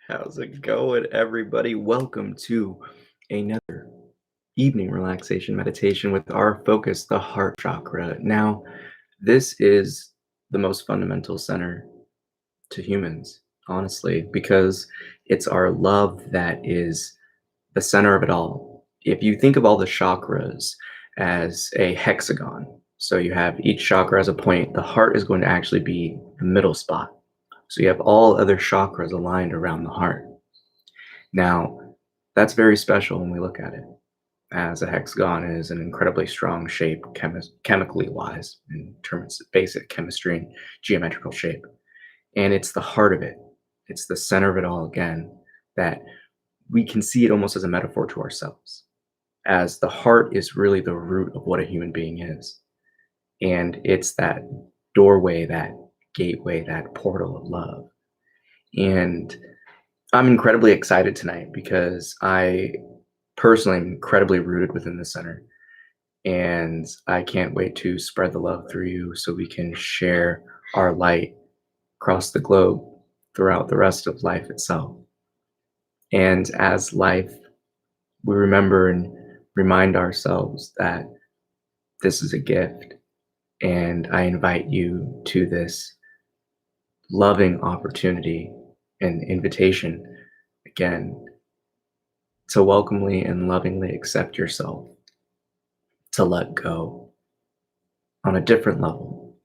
How's it going, everybody? Welcome to another evening relaxation meditation with our focus, the heart chakra. Now, this is the most fundamental center to humans, honestly, because it's our love that is the center of it all. If you think of all the chakras as a hexagon, so you have each chakra as a point, the heart is going to actually be the middle spot. So you have all other chakras aligned around the heart. Now, that's very special when we look at it, as a hexagon is an incredibly strong shape chemically wise in terms of basic chemistry and geometrical shape. And it's the heart of it. It's the center of it all again, that we can see it almost as a metaphor to ourselves, as the heart is really the root of what a human being is. And it's that doorway, that gateway, that portal of love. And I'm incredibly excited tonight because I personally am incredibly rooted within the center. And I can't wait to spread the love through you so we can share our light across the globe throughout the rest of life itself. And as life, we remember and remind ourselves that this is a gift. And I invite you to this loving opportunity and invitation again to welcomely and lovingly accept yourself, to let go on a different level.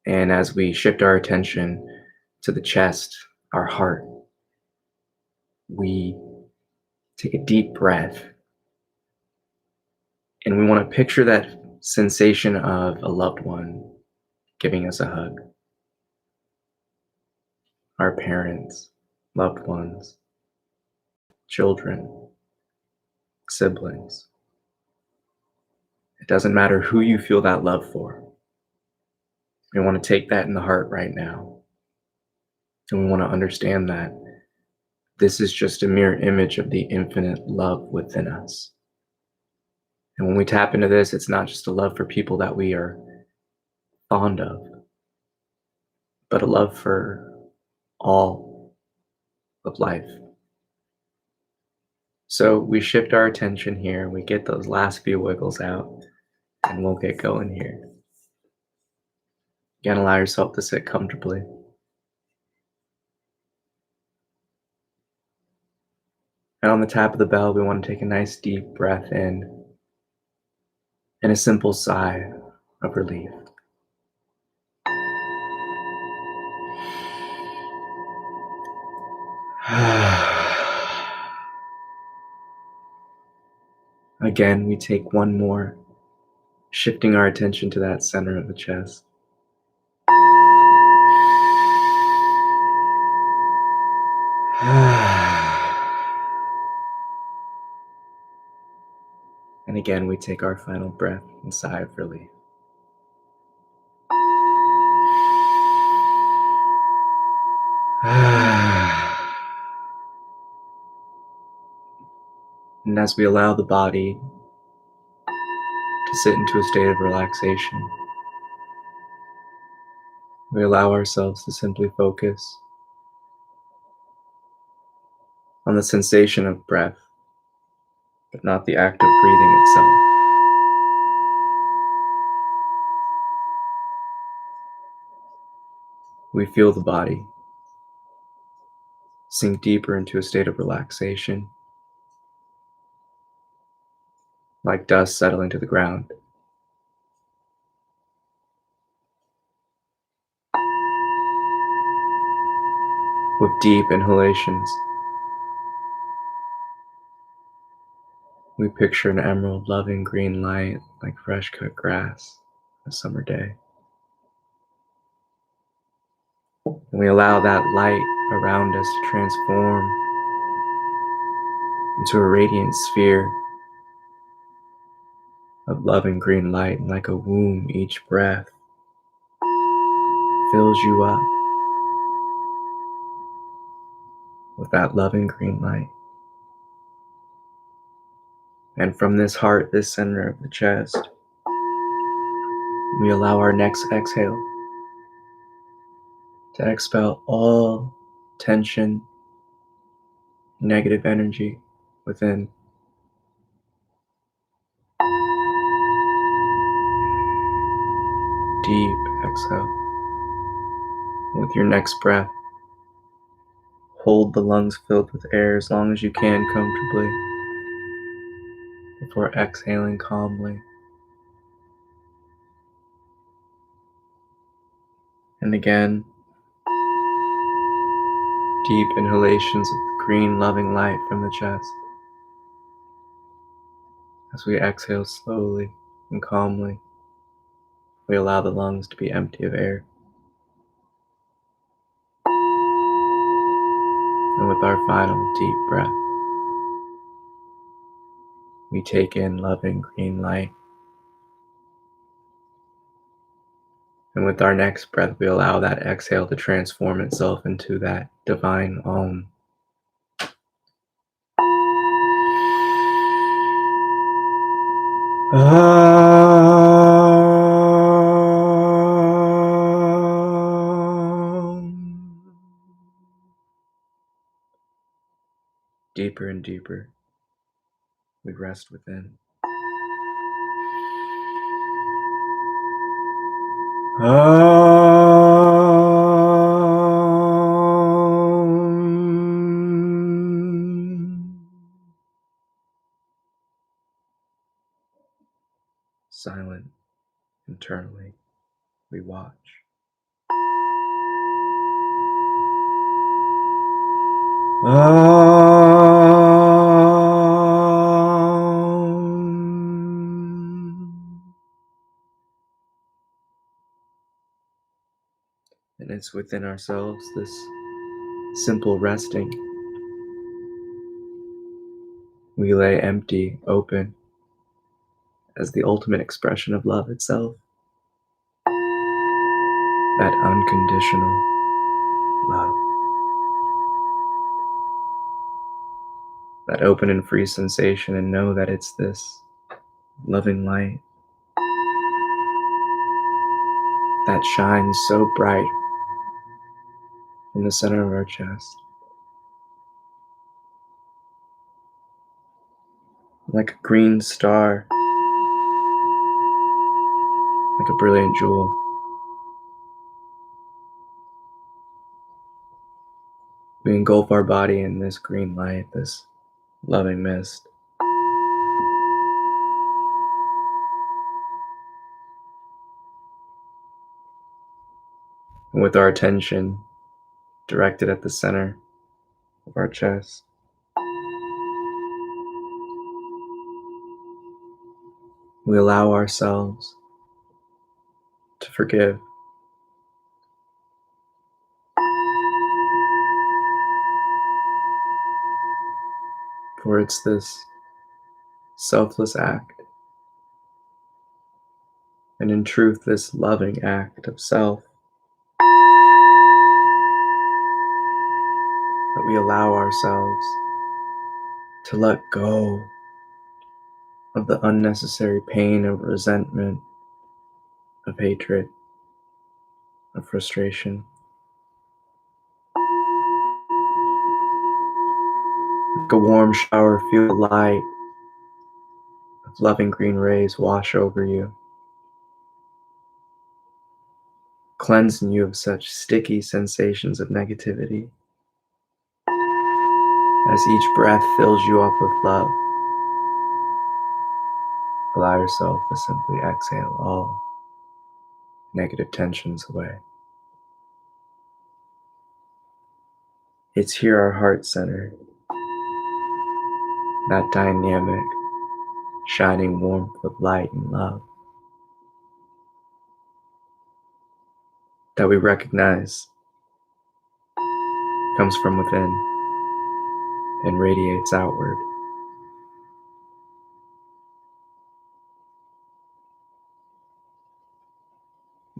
And as we shift our attention to the chest, our heart, we take a deep breath and we want to picture that sensation of a loved one giving us a hug. Our parents, loved ones, children, siblings. It doesn't matter who you feel that love for. We want to take that in the heart right now. And we want to understand that this is just a mirror image of the infinite love within us. And when we tap into this, it's not just a love for people that we are fond of, but a love for all of life. So we shift our attention here, we get those last few wiggles out, and we'll get going here. Again, allow yourself to sit comfortably. And on the tap of the bell, we want to take a nice deep breath in and a simple sigh of relief. Again, we take one more, shifting our attention to that center of the chest. And again, we take our final breath and sigh of relief. And as we allow the body to sit into a state of relaxation, we allow ourselves to simply focus on the sensation of breath, but not the act of breathing itself. We feel the body sink deeper into a state of relaxation, like dust settling to the ground. With deep inhalations, we picture an emerald loving green light like fresh cut grass on a summer day. And we allow that light around us to transform into a radiant sphere of loving green light, and like a womb, each breath fills you up with that loving green light. And from this heart, this center of the chest, we allow our next exhale to expel all tension, negative energy within. Deep exhale. With your next breath, hold the lungs filled with air as long as you can comfortably before exhaling calmly. And again, deep inhalations of green loving light from the chest as we exhale slowly and calmly. We allow the lungs to be empty of air. And with our final deep breath, we take in loving green light. And with our next breath, we allow that exhale to transform itself into that divine Om. Deeper and deeper, we rest within. Silent internally, we watch. And it's within ourselves, this simple resting. We lay empty, open, as the ultimate expression of love itself. That unconditional love. That open and free sensation, and know that it's this loving light that shines so bright in the center of our chest. Like a green star, like a brilliant jewel. We engulf our body in this green light, this loving mist. And with our attention directed at the center of our chest, we allow ourselves to forgive. For it's this selfless act, and in truth, this loving act of self, that we allow ourselves to let go of the unnecessary pain of resentment, of hatred, of frustration. Like a warm shower, feel the light of loving green rays wash over you, cleansing you of such sticky sensations of negativity. As each breath fills you up with love, allow yourself to simply exhale all negative tensions away. It's here our heart center, that dynamic, shining warmth of light and love, that we recognize comes from within and radiates outward.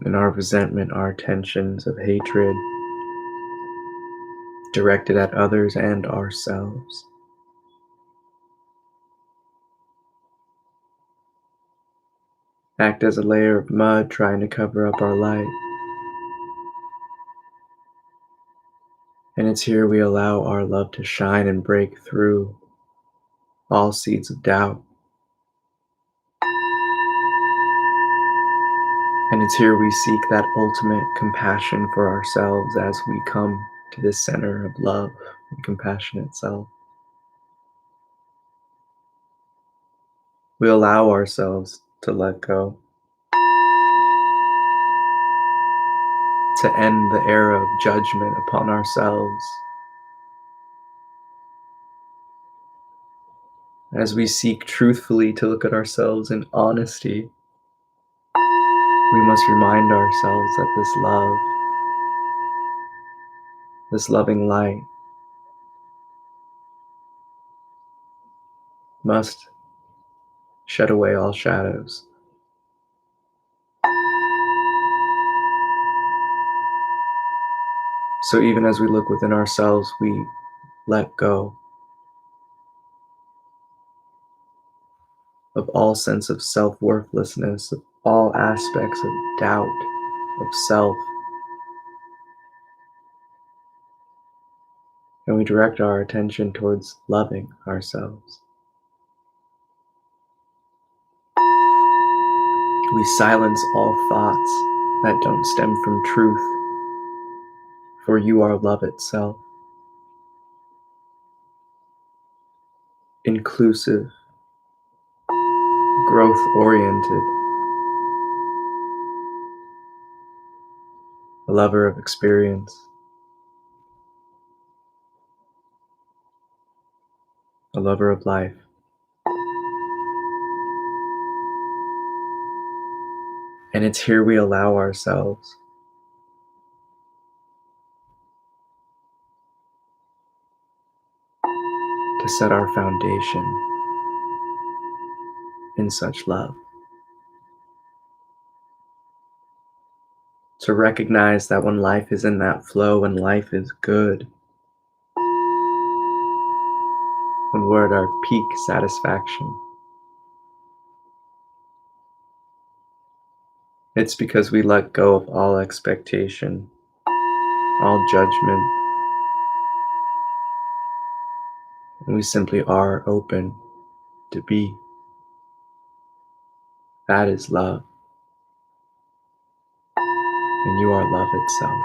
And our resentment, our tensions of hatred directed at others and ourselves, act as a layer of mud trying to cover up our light. And it's here we allow our love to shine and break through all seeds of doubt. And it's here we seek that ultimate compassion for ourselves as we come to this center of love and compassion itself. We allow ourselves to let go, to end the era of judgment upon ourselves. As we seek truthfully to look at ourselves in honesty, we must remind ourselves that this love, this loving light, must shed away all shadows. So even as we look within ourselves, we let go of all sense of self-worthlessness, of all aspects of doubt, of self, and we direct our attention towards loving ourselves. We silence all thoughts that don't stem from truth, for you are love itself, inclusive, growth-oriented, a lover of experience, a lover of life. And it's here we allow ourselves to set our foundation in such love. To recognize that when life is in that flow, when life is good, when we're at our peak satisfaction, it's because we let go of all expectation, all judgment, and we simply are open to be. That is love, and you are love itself.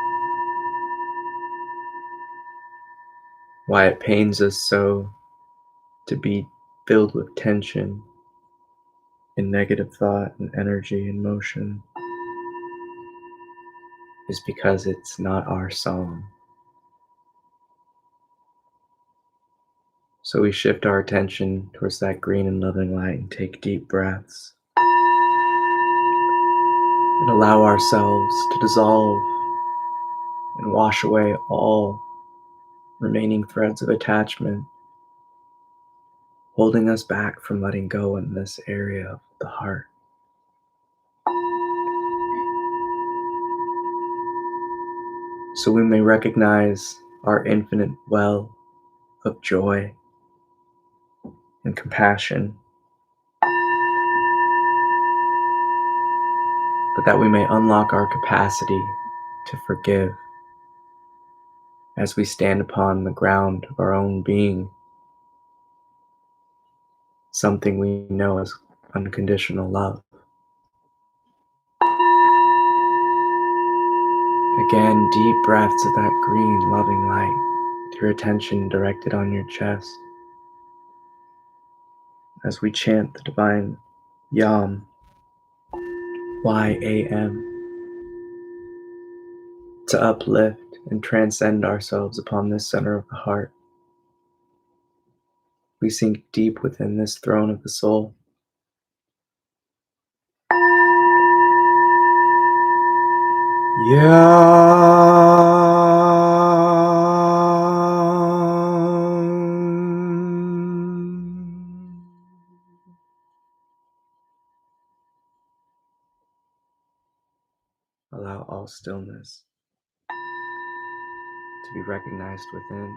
Why it pains us so to be filled with tension and negative thought and energy and motion is because it's not our song. So we shift our attention towards that green and loving light and take deep breaths and allow ourselves to dissolve and wash away all remaining threads of attachment, holding us back from letting go in this area of the heart. So we may recognize our infinite well of joy and compassion, but that we may unlock our capacity to forgive as we stand upon the ground of our own being, something we know as unconditional love. Again, deep breaths of that green, loving light, with your attention directed on your chest as we chant the divine Yam, Y-A-M, to uplift and transcend ourselves upon this center of the heart. We sink deep within this throne of the soul. Allow all stillness to be recognized within.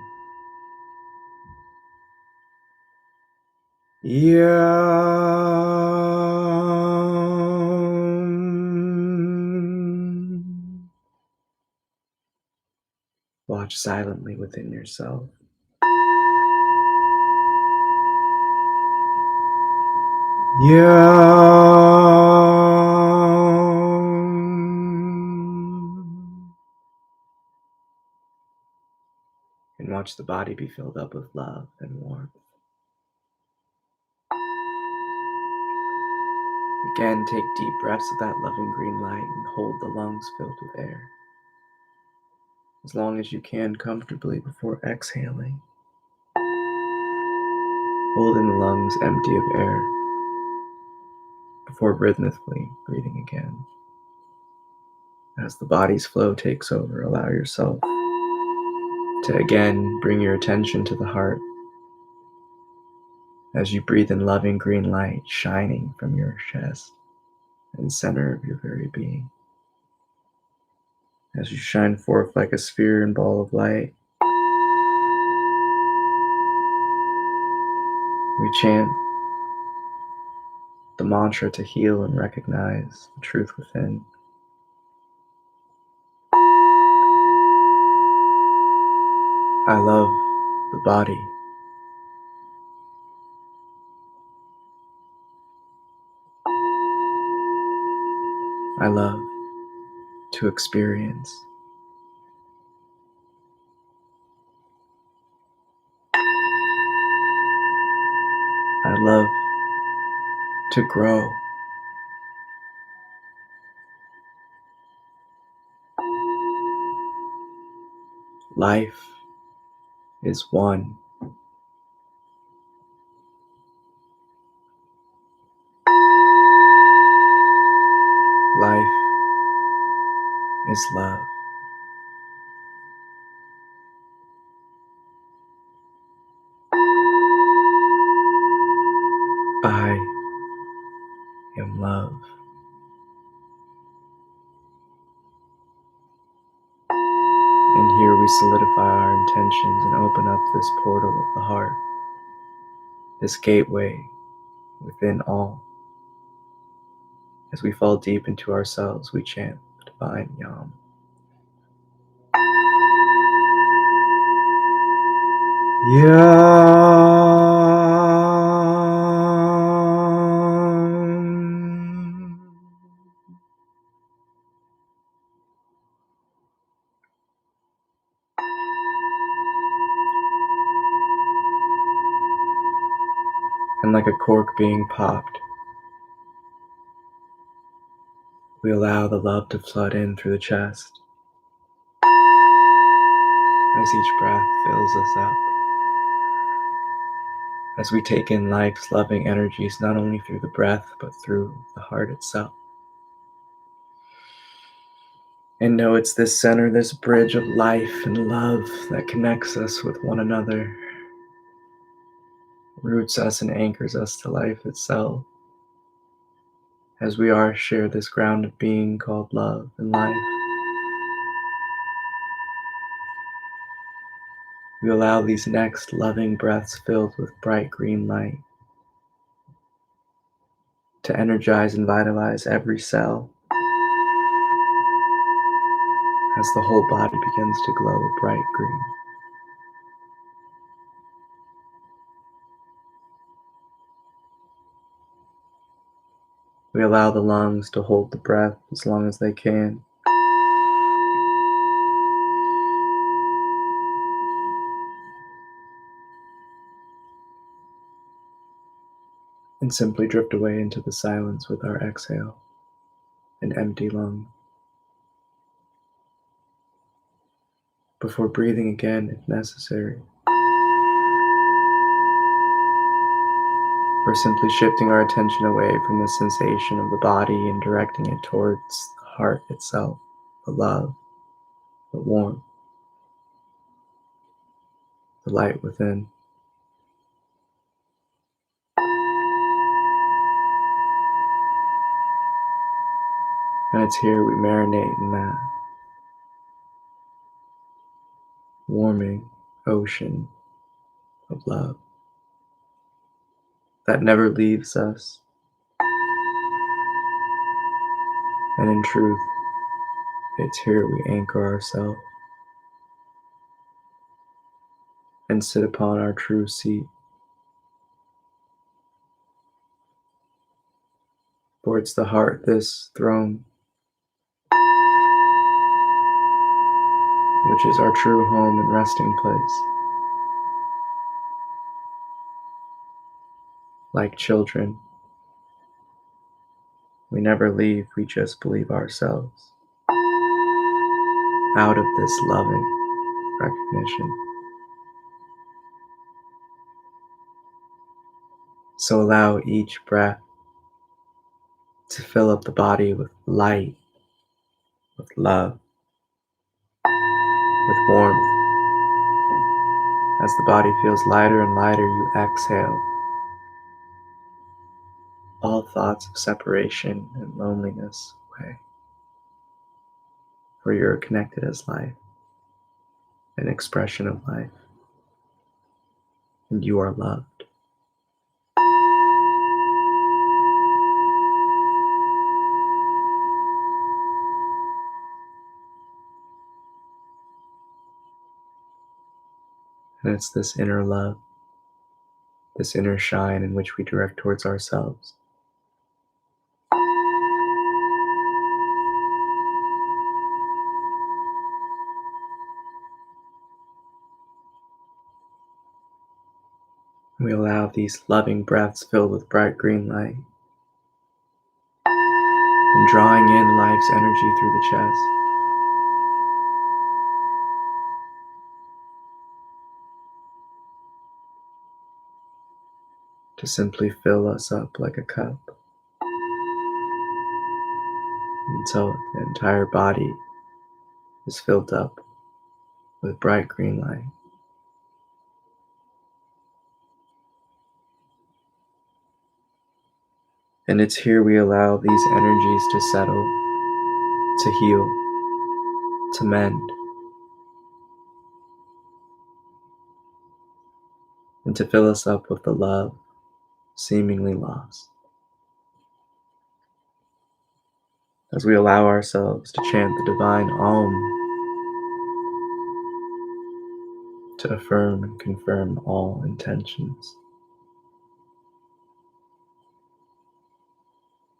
Watch silently within yourself. And watch the body be filled up with love and warmth. Again, take deep breaths of that loving green light and hold the lungs filled with air. As long as you can comfortably before exhaling. Holding the lungs empty of air before rhythmically breathing again. As the body's flow takes over, allow yourself to again bring your attention to the heart as you breathe in loving green light shining from your chest and center of your very being. As you shine forth like a sphere and ball of light, we chant the mantra to heal and recognize the truth within. I love the body. I love to experience. I love to grow. Life is one. Life is love. I am love. And here we solidify our intentions and open up this portal of the heart, this gateway within all. As we fall deep into ourselves, we chant the divine Yam. Yam. And like a cork being popped, we allow the love to flood in through the chest as each breath fills us up. As we take in life's loving energies, not only through the breath, but through the heart itself. And know it's this center, this bridge of life and love that connects us with one another, roots us and anchors us to life itself. As we are share this ground of being called love and life. We allow these next loving breaths filled with bright green light to energize and vitalize every cell as the whole body begins to glow bright green. We allow the lungs to hold the breath as long as they can. And simply drift away into the silence with our exhale, an empty lung. Before breathing again if necessary. Or simply shifting our attention away from the sensation of the body and directing it towards the heart itself, the love, the warmth, the light within. And it's here we marinate in that warming ocean of love that never leaves us. And in truth, it's here we anchor ourselves. and sit upon our true seat. For it's the heart, this throne, which is our true home and resting place. Like children, we never leave, we just believe ourselves out of this loving recognition. So allow each breath to fill up the body with light, with love, with warmth. As the body feels lighter and lighter, you exhale all thoughts of separation and loneliness away. For you're connected as life, an expression of life, and you are loved. And it's this inner love, this inner shine in which we direct towards ourselves. We allow these loving breaths filled with bright green light and drawing in life's energy through the chest. To simply fill us up like a cup until the entire body is filled up with bright green light. And it's here we allow these energies to settle, to heal, to mend, and to fill us up with the love seemingly lost. As we allow ourselves to chant the divine Om, to affirm and confirm all intentions.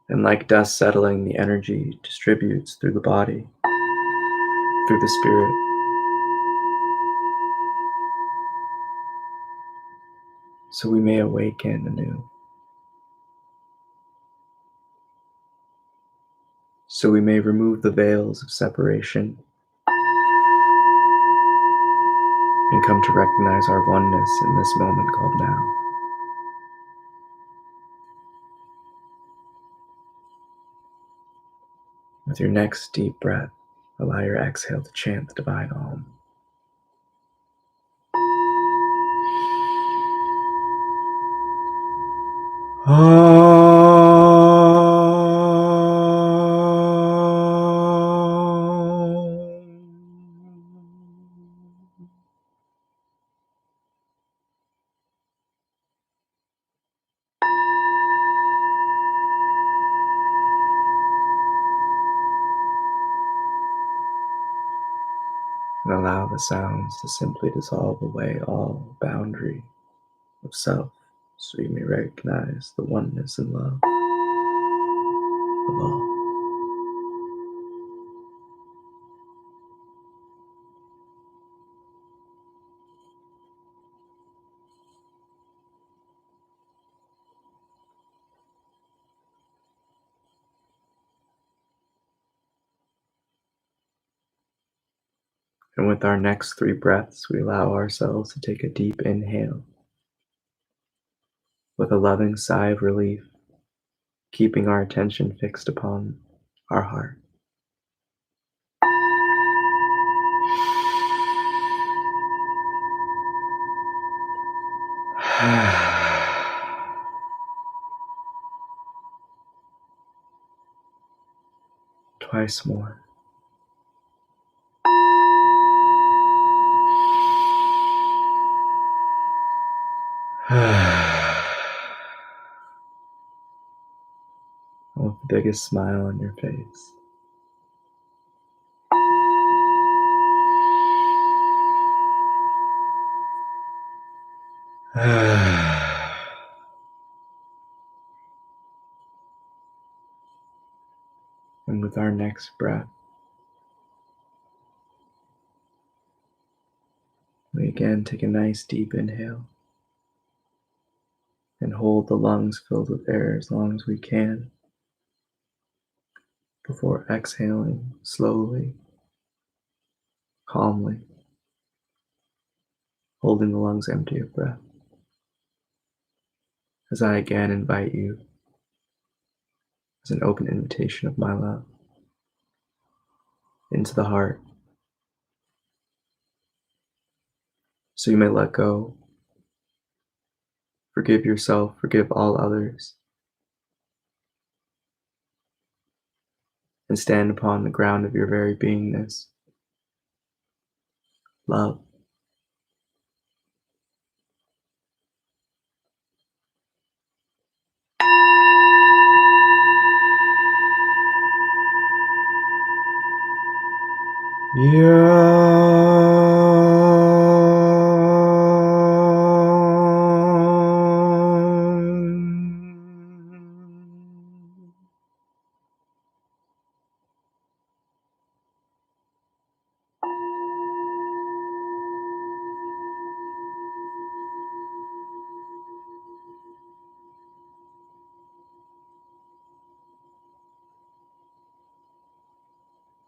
And like dust settling, the energy distributes through the body, through the spirit, so we may awaken anew. So we may remove the veils of separation and come to recognize our oneness in this moment called now. With your next deep breath, allow your exhale to chant the divine Om. And allow the sounds to simply dissolve away all boundary of self, so you may recognize the oneness and love of all. And with our next 3 breaths, we allow ourselves to take a deep inhale with a loving sigh of relief, keeping our attention fixed upon our heart. Twice more. With the biggest smile on your face. And with our next breath, we again take a nice deep inhale and hold the lungs filled with air as long as we can before exhaling slowly, calmly, holding the lungs empty of breath. As I again invite you, as an open invitation of my love, into the heart, so you may let go, forgive yourself, forgive all others, and stand upon the ground of your very beingness, love.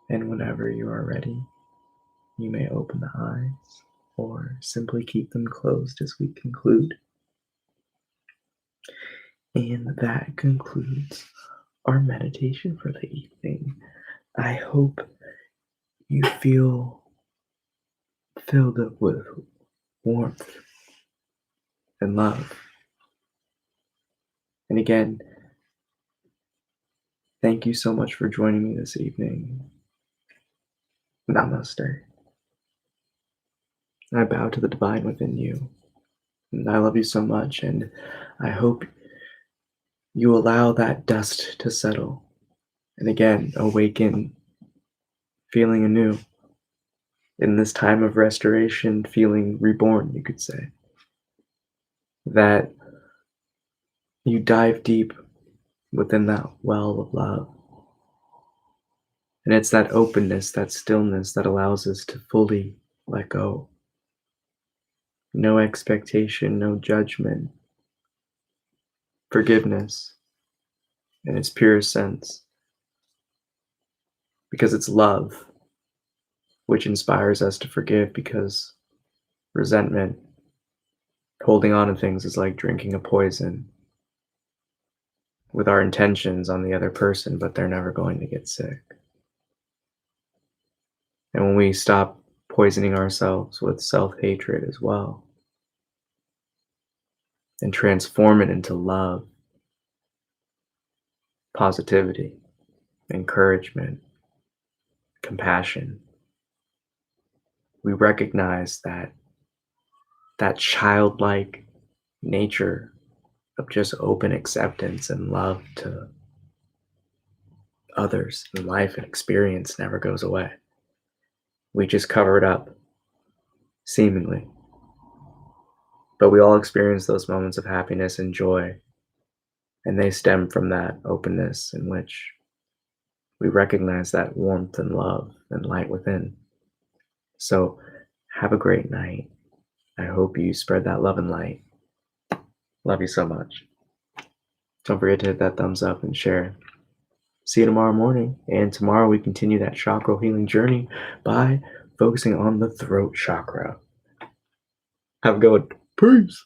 And whenever you are ready, you may open the eyes or simply keep them closed as we conclude. And that concludes our meditation for the evening. I hope you feel filled up with warmth and love. And again, thank you so much for joining me this evening. Namaste. I bow to the divine within you. And I love you so much, and I hope you allow that dust to settle. And again, awaken, feeling anew. In this time of restoration, feeling reborn, you could say. That you dive deep within that well of love. And it's that openness, that stillness that allows us to fully let go. No expectation, no judgment. Forgiveness in its purest sense. Because it's love which inspires us to forgive, because resentment, holding on to things, is like drinking a poison with our intentions on the other person, but they're never going to get sick. And when we stop poisoning ourselves with self-hatred as well, and transform it into love, positivity, encouragement, compassion, we recognize that childlike nature of just open acceptance and love to others in life and experience never goes away. We just cover it up, seemingly. But we all experience those moments of happiness and joy, and they stem from that openness in which we recognize that warmth and love and light within. So have a great night. I hope you spread that love and light. Love you so much. Don't forget to hit that thumbs up and share. See you tomorrow morning. And tomorrow we continue that chakra healing journey by focusing on the throat chakra. Have a good one. Peace.